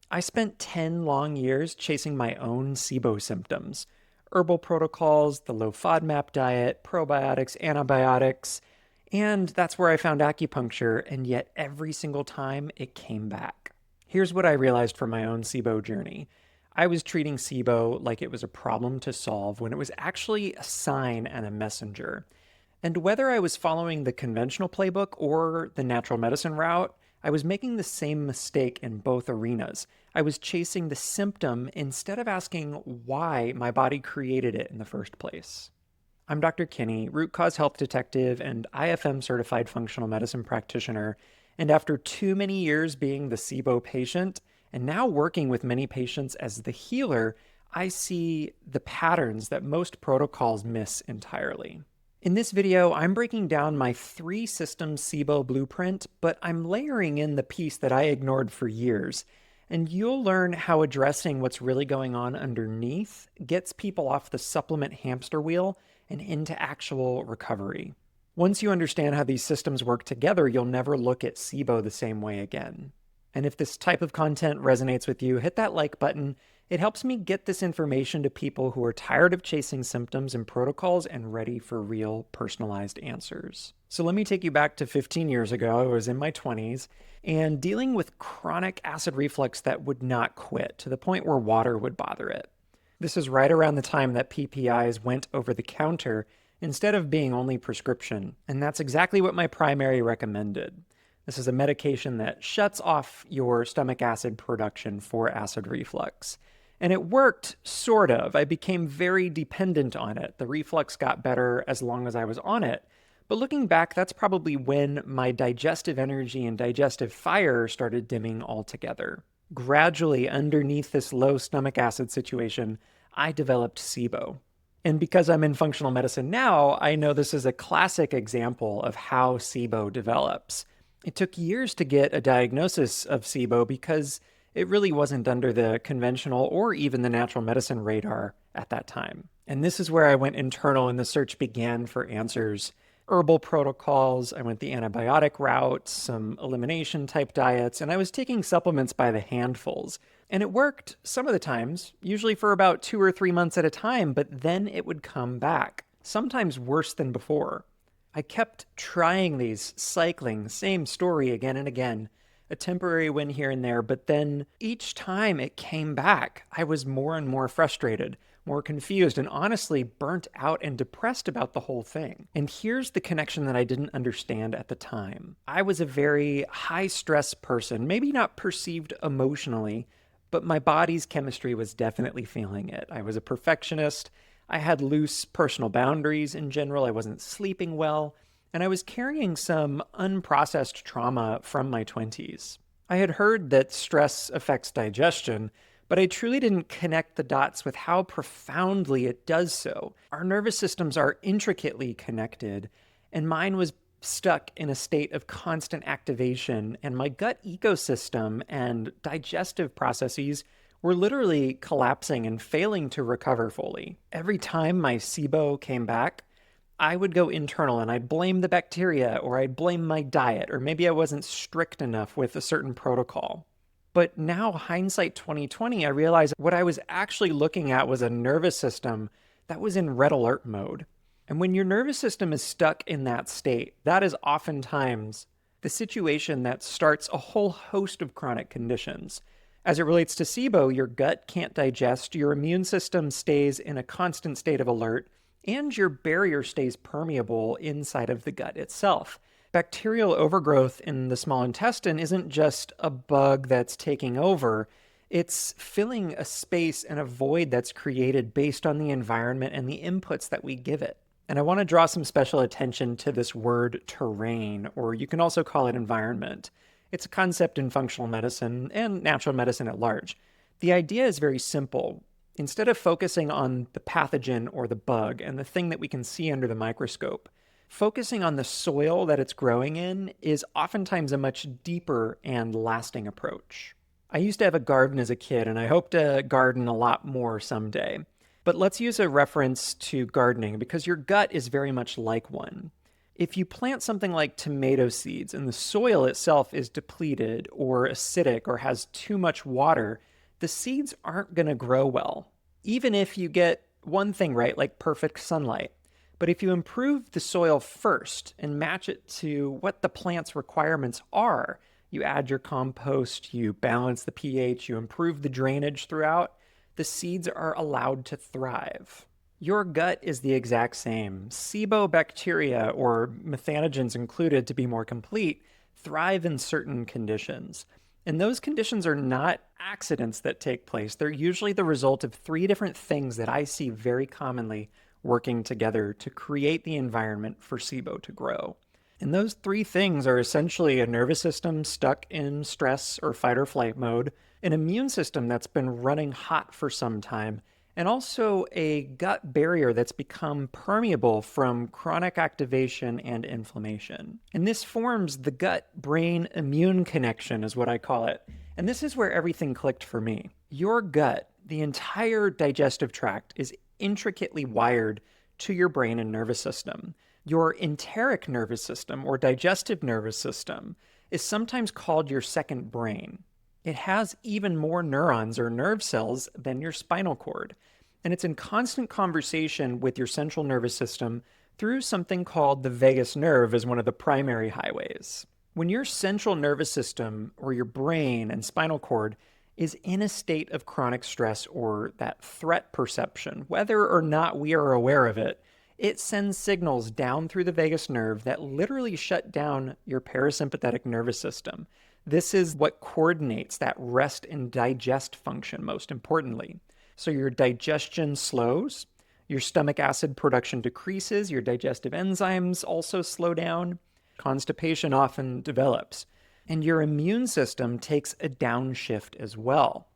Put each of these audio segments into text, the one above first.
I spent 10 long years chasing my own SIBO symptoms. Herbal protocols, the low FODMAP diet, probiotics, antibiotics, and that's where I found acupuncture, and yet every single time it came back. Here's what I realized from my own SIBO journey. I was treating SIBO like it was a problem to solve when it was actually a sign and a messenger. And whether I was following the conventional playbook or the natural medicine route, I was making the same mistake in both arenas. I was chasing the symptom instead of asking why my body created it in the first place. I'm Dr. Kinney, root cause health detective and IFM certified functional medicine practitioner. And after too many years being the SIBO patient and now working with many patients as the healer, I see the patterns that most protocols miss entirely. In this video, I'm breaking down my 3-system SIBO blueprint, but I'm layering in the piece that I ignored for years. And you'll learn how addressing what's really going on underneath gets people off the supplement hamster wheel and into actual recovery. Once you understand how these systems work together, you'll never look at SIBO the same way again. And if this type of content resonates with you, hit that like button. It helps me get this information to people who are tired of chasing symptoms and protocols and ready for real personalized answers. So let me take you back to 15 years ago. I was in my 20s and dealing with chronic acid reflux that would not quit to the point where water would bother it. This is right around the time that PPIs went over the counter instead of being only prescription, and that's exactly what my primary recommended. This is a medication that shuts off your stomach acid production for acid reflux. And it worked, sort of. I became very dependent on it. The reflux got better as long as I was on it. But looking back, that's probably when my digestive energy and digestive fire started dimming altogether. Gradually, underneath this low stomach acid situation, I developed SIBO. And because I'm in functional medicine now, I know this is a classic example of how SIBO develops. It took years to get a diagnosis of SIBO because it really wasn't under the conventional or even the natural medicine radar at that time. And this is where I went internal and the search began for answers. Herbal protocols, I went the antibiotic route, some elimination type diets, and I was taking supplements by the handfuls. And it worked some of the times, usually for about 2 or 3 months at a time, but then it would come back, sometimes worse than before. I kept trying these, cycling, same story again and again. A temporary win here and there, but then each time it came back, I was more and more frustrated, more confused, and honestly burnt out and depressed about the whole thing. And here's the connection that I didn't understand at the time. I was a very high-stress person, maybe not perceived emotionally, but my body's chemistry was definitely feeling it. I was a perfectionist. I had loose personal boundaries in general. I wasn't sleeping well. And I was carrying some unprocessed trauma from my 20s. I had heard that stress affects digestion, but I truly didn't connect the dots with how profoundly it does so. Our nervous systems are intricately connected, and mine was stuck in a state of constant activation, and my gut ecosystem and digestive processes were literally collapsing and failing to recover fully. Every time my SIBO came back, I would go internal and I'd blame the bacteria, or I'd blame my diet, or maybe I wasn't strict enough with a certain protocol. But now, hindsight 2020, I realized what I was actually looking at was a nervous system that was in red alert mode. And when your nervous system is stuck in that state, that is oftentimes the situation that starts a whole host of chronic conditions. As it relates to SIBO, your gut can't digest, your immune system stays in a constant state of alert, and your barrier stays permeable inside of the gut itself. Bacterial overgrowth in the small intestine isn't just a bug that's taking over, it's filling a space and a void that's created based on the environment and the inputs that we give it. And I want to draw some special attention to this word terrain, or you can also call it environment. It's a concept in functional medicine and natural medicine at large. The idea is very simple. Instead of focusing on the pathogen or the bug and the thing that we can see under the microscope, focusing on the soil that it's growing in is oftentimes a much deeper and lasting approach. I used to have a garden as a kid, and I hope to garden a lot more someday. But let's use a reference to gardening because your gut is very much like one. If you plant something like tomato seeds and the soil itself is depleted or acidic or has too much water, the seeds aren't going to grow well, even if you get one thing right, like perfect sunlight. But if you improve the soil first and match it to what the plant's requirements are, you add your compost, you balance the pH, you improve the drainage throughout, the seeds are allowed to thrive. Your gut is the exact same. SIBO bacteria, or methanogens included to be more complete, thrive in certain conditions. And those conditions are not accidents that take place. They're usually the result of three different things that I see very commonly working together to create the environment for SIBO to grow. And those three things are essentially a nervous system stuck in stress or fight or flight mode, an immune system that's been running hot for some time, and also a gut barrier that's become permeable from chronic activation and inflammation. And this forms the gut-brain immune connection, is what I call it. And this is where everything clicked for me. Your gut, the entire digestive tract, is intricately wired to your brain and nervous system. Your enteric nervous system, or digestive nervous system, is sometimes called your second brain. It has even more neurons or nerve cells than your spinal cord, and it's in constant conversation with your central nervous system through something called the vagus nerve as one of the primary highways. When your central nervous system, or your brain and spinal cord, is in a state of chronic stress or that threat perception, whether or not we are aware of it, it sends signals down through the vagus nerve that literally shut down your parasympathetic nervous system. This is what coordinates that rest and digest function, most importantly. So your digestion slows, your stomach acid production decreases, your digestive enzymes also slow down, constipation often develops, and your immune system takes a downshift as well.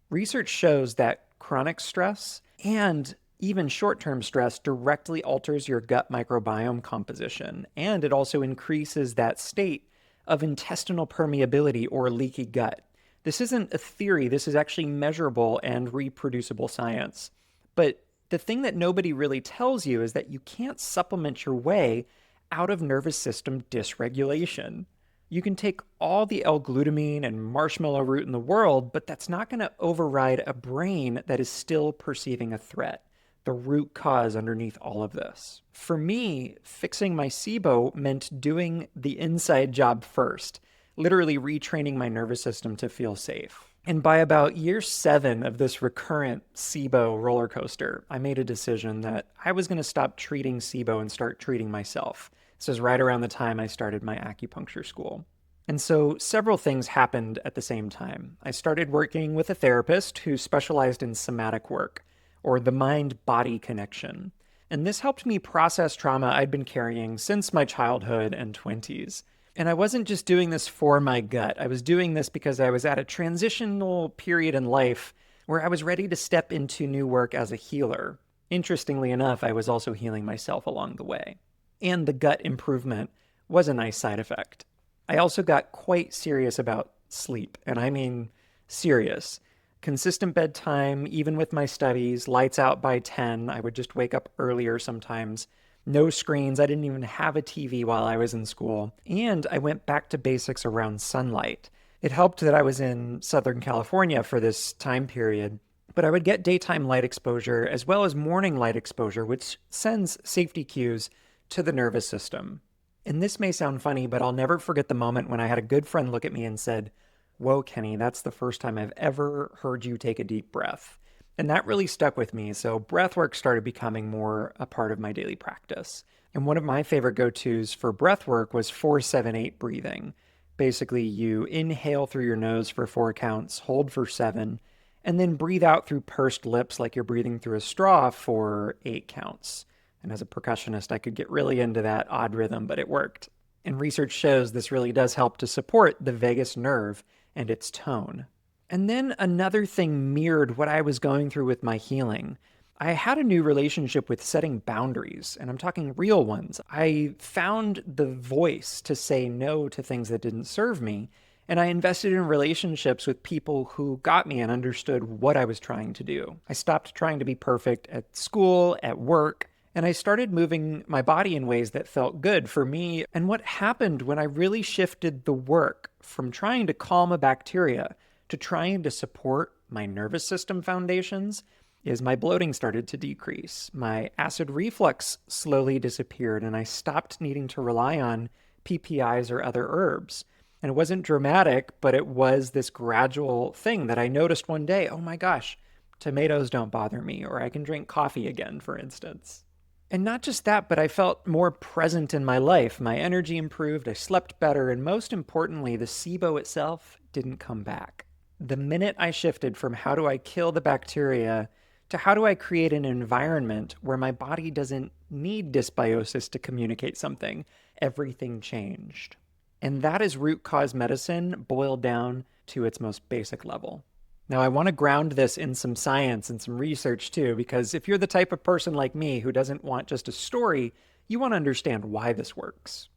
Research shows that chronic stress and even short-term stress directly alters your gut microbiome composition, and it also increases that state of intestinal permeability or leaky gut. This isn't a theory, this is actually measurable and reproducible science. But the thing that nobody really tells you is that you can't supplement your way out of nervous system dysregulation. You can take all the L-glutamine and marshmallow root in the world, but that's not going to override a brain that is still perceiving a threat, the root cause underneath all of this. For me, fixing my SIBO meant doing the inside job first, literally retraining my nervous system to feel safe. And by about year 7 of this recurrent SIBO roller coaster, I made a decision that I was going to stop treating SIBO and start treating myself. This was right around the time I started my acupuncture school. And so several things happened at the same time. I started working with a therapist who specialized in somatic work, or the mind-body connection. And this helped me process trauma I'd been carrying since my childhood and 20s. And I wasn't just doing this for my gut. I was doing this because I was at a transitional period in life where I was ready to step into new work as a healer. Interestingly enough, I was also healing myself along the way. And the gut improvement was a nice side effect. I also got quite serious about sleep, and I mean serious. Consistent bedtime, even with my studies, lights out by 10. I would just wake up earlier sometimes. No screens. I didn't even have a TV while I was in school. And I went back to basics around sunlight. It helped that I was in Southern California for this time period, but I would get daytime light exposure as well as morning light exposure, which sends safety cues to the nervous system. And this may sound funny, but I'll never forget the moment when I had a good friend look at me and said, "Whoa, Kenny, that's the first time I've ever heard you take a deep breath." And that really stuck with me, so breathwork started becoming more a part of my daily practice. And one of my favorite go-tos for breathwork was 4-7-8 breathing. Basically, you inhale through your nose for 4 counts, hold for 7, and then breathe out through pursed lips like you're breathing through a straw for 8 counts. And as a percussionist, I could get really into that odd rhythm, but it worked. And research shows this really does help to support the vagus nerve and its tone. And then another thing mirrored what I was going through with my healing. I had a new relationship with setting boundaries, and I'm talking real ones. I found the voice to say no to things that didn't serve me, and I invested in relationships with people who got me and understood what I was trying to do. I stopped trying to be perfect at school, at work, And I started moving my body in ways that felt good for me. And what happened when I really shifted the work from trying to calm a bacteria to trying to support my nervous system foundations is my bloating started to decrease. My acid reflux slowly disappeared, and I stopped needing to rely on PPIs or other herbs. And it wasn't dramatic, but it was this gradual thing that I noticed one day. Oh my gosh, tomatoes don't bother me, or I can drink coffee again, for instance. And not just that, but I felt more present in my life. My energy improved, I slept better, and most importantly, the SIBO itself didn't come back. The minute I shifted from how do I kill the bacteria to how do I create an environment where my body doesn't need dysbiosis to communicate something, everything changed. And that is root cause medicine boiled down to its most basic level. Now, I want to ground this in some science and some research too, because if you're the type of person like me who doesn't want just a story, you want to understand why this works.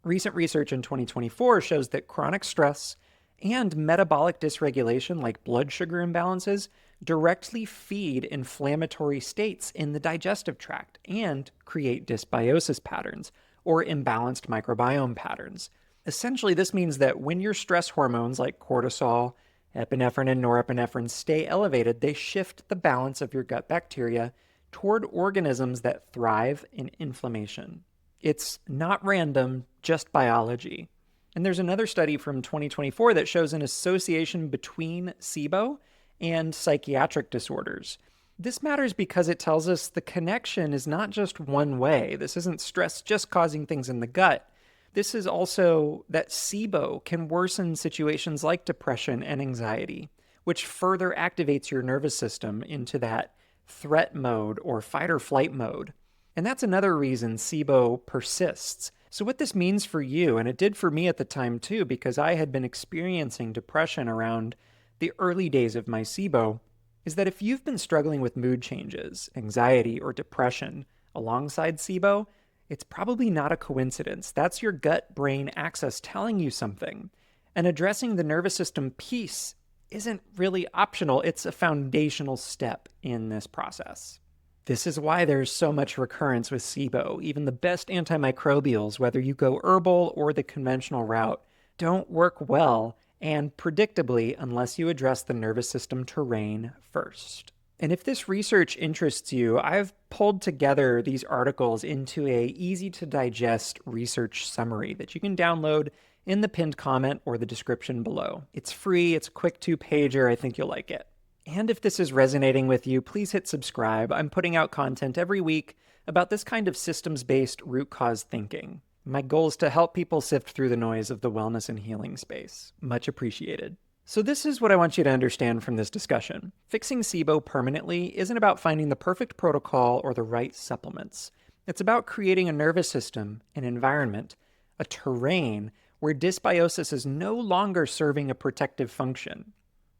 Recent research in 2024 shows that chronic stress and metabolic dysregulation, like blood sugar imbalances, directly feed inflammatory states in the digestive tract and create dysbiosis patterns or imbalanced microbiome patterns. Essentially, this means that when your stress hormones like cortisol, epinephrine, and norepinephrine stay elevated, they shift the balance of your gut bacteria toward organisms that thrive in inflammation. It's not random, just biology. And there's another study from 2024 that shows an association between SIBO and psychiatric disorders. This matters because it tells us the connection is not just one way. This isn't stress just causing things in the gut. This is also that SIBO can worsen situations like depression and anxiety, which further activates your nervous system into that threat mode or fight or flight mode. And that's another reason SIBO persists. So what this means for you, and it did for me at the time too, because I had been experiencing depression around the early days of my SIBO, is that if you've been struggling with mood changes, anxiety, or depression alongside SIBO, it's probably not a coincidence. That's your gut-brain axis telling you something. And addressing the nervous system piece isn't really optional. It's a foundational step in this process. This is why there's so much recurrence with SIBO. Even the best antimicrobials, whether you go herbal or the conventional route, don't work well and predictably unless you address the nervous system terrain first. And if this research interests you, I've pulled together these articles into a easy-to-digest research summary that you can download in the pinned comment or the description below. It's free, it's a quick 2-pager, I think you'll like it. And if this is resonating with you, please hit subscribe. I'm putting out content every week about this kind of systems-based root cause thinking. My goal is to help people sift through the noise of the wellness and healing space. Much appreciated. So this is what I want you to understand from this discussion. Fixing SIBO permanently isn't about finding the perfect protocol or the right supplements. It's about creating a nervous system, an environment, a terrain where dysbiosis is no longer serving a protective function.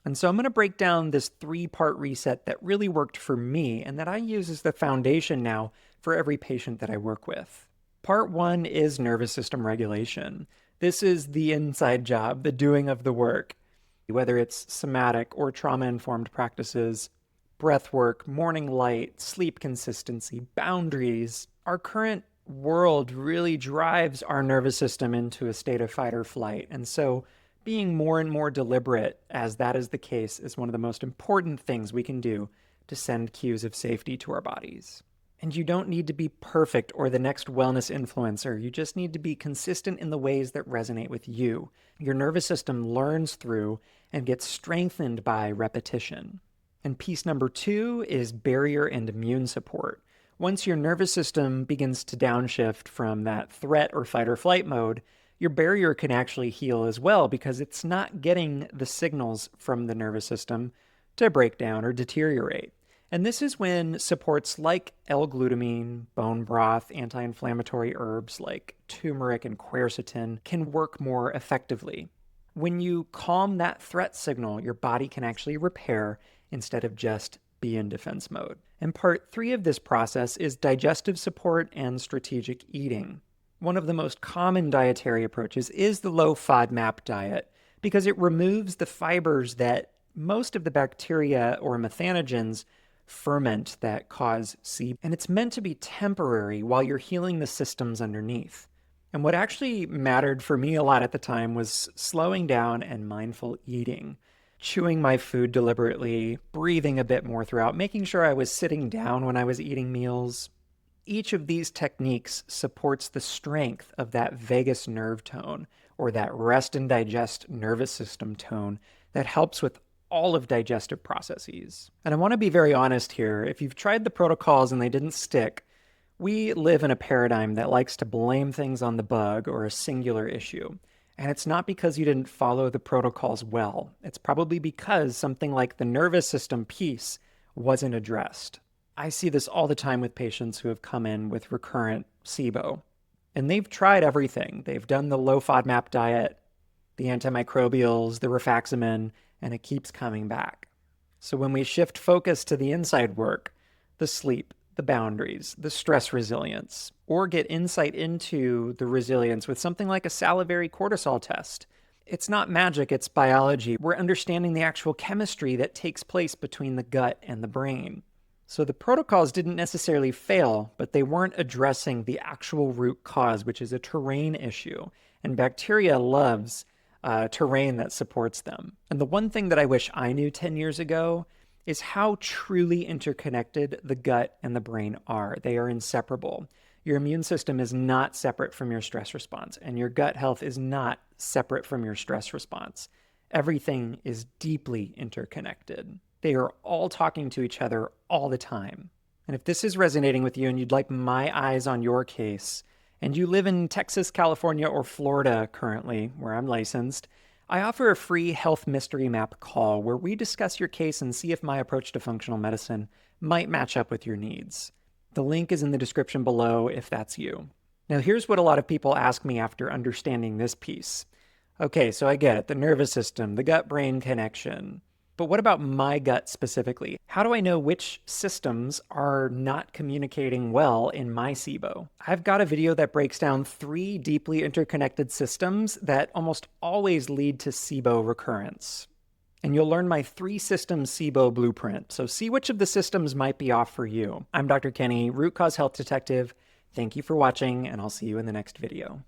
And so I'm going to break down this 3-part reset that really worked for me and that I use as the foundation now for every patient that I work with. Part 1 is nervous system regulation. This is the inside job, the doing of the work. Whether it's somatic or trauma-informed practices, breath work, morning light, sleep consistency, boundaries, our current world really drives our nervous system into a state of fight or flight. And so being more and more deliberate, as that is the case, is one of the most important things we can do to send cues of safety to our bodies. And you don't need to be perfect or the next wellness influencer. You just need to be consistent in the ways that resonate with you. Your nervous system learns through and gets strengthened by repetition. And piece number 2 is barrier and immune support. Once your nervous system begins to downshift from that threat or fight or flight mode, your barrier can actually heal as well because it's not getting the signals from the nervous system to break down or deteriorate. And this is when supports like L-glutamine, bone broth, anti-inflammatory herbs like turmeric and quercetin can work more effectively. When you calm that threat signal, your body can actually repair instead of just be in defense mode. And part 3 of this process is digestive support and strategic eating. One of the most common dietary approaches is the low FODMAP diet because it removes the fibers that most of the bacteria or methanogens ferment that cause SIBO, and it's meant to be temporary while you're healing the systems underneath. And what actually mattered for me a lot at the time was slowing down and mindful eating, chewing my food deliberately, breathing a bit more throughout, making sure I was sitting down when I was eating meals. Each of these techniques supports the strength of that vagus nerve tone, or that rest and digest nervous system tone that helps with all of digestive processes. And I want to be very honest here. If you've tried the protocols and they didn't stick, we live in a paradigm that likes to blame things on the bug or a singular issue. And it's not because you didn't follow the protocols well. It's probably because something like the nervous system piece wasn't addressed. I see this all the time with patients who have come in with recurrent SIBO. And they've tried everything. They've done the low FODMAP diet, the antimicrobials, the rifaximin, and it keeps coming back. So when we shift focus to the inside work, the sleep, the boundaries, the stress resilience, or get insight into the resilience with something like a salivary cortisol test, it's not magic, it's biology. We're understanding the actual chemistry that takes place between the gut and the brain. So the protocols didn't necessarily fail, but they weren't addressing the actual root cause, which is a terrain issue. And bacteria loves terrain that supports them. And the one thing that I wish I knew 10 years ago is how truly interconnected the gut and the brain are. They are inseparable. Your immune system is not separate from your stress response, and your gut health is not separate from your stress response. Everything is deeply interconnected. They are all talking to each other all the time. And if this is resonating with you and you'd like my eyes on your case, and you live in Texas, California, or Florida currently, where I'm licensed, I offer a free health mystery map call where we discuss your case and see if my approach to functional medicine might match up with your needs. The link is in the description below if that's you. Now, here's what a lot of people ask me after understanding this piece. Okay, so I get it, the nervous system, the gut-brain connection. But what about my gut specifically? How do I know which systems are not communicating well in my SIBO? I've got a video that breaks down 3 deeply interconnected systems that almost always lead to SIBO recurrence. And you'll learn my 3-system SIBO blueprint, so see which of the systems might be off for you. I'm Dr. Kenny, Root Cause Health Detective. Thank you for watching, and I'll see you in the next video.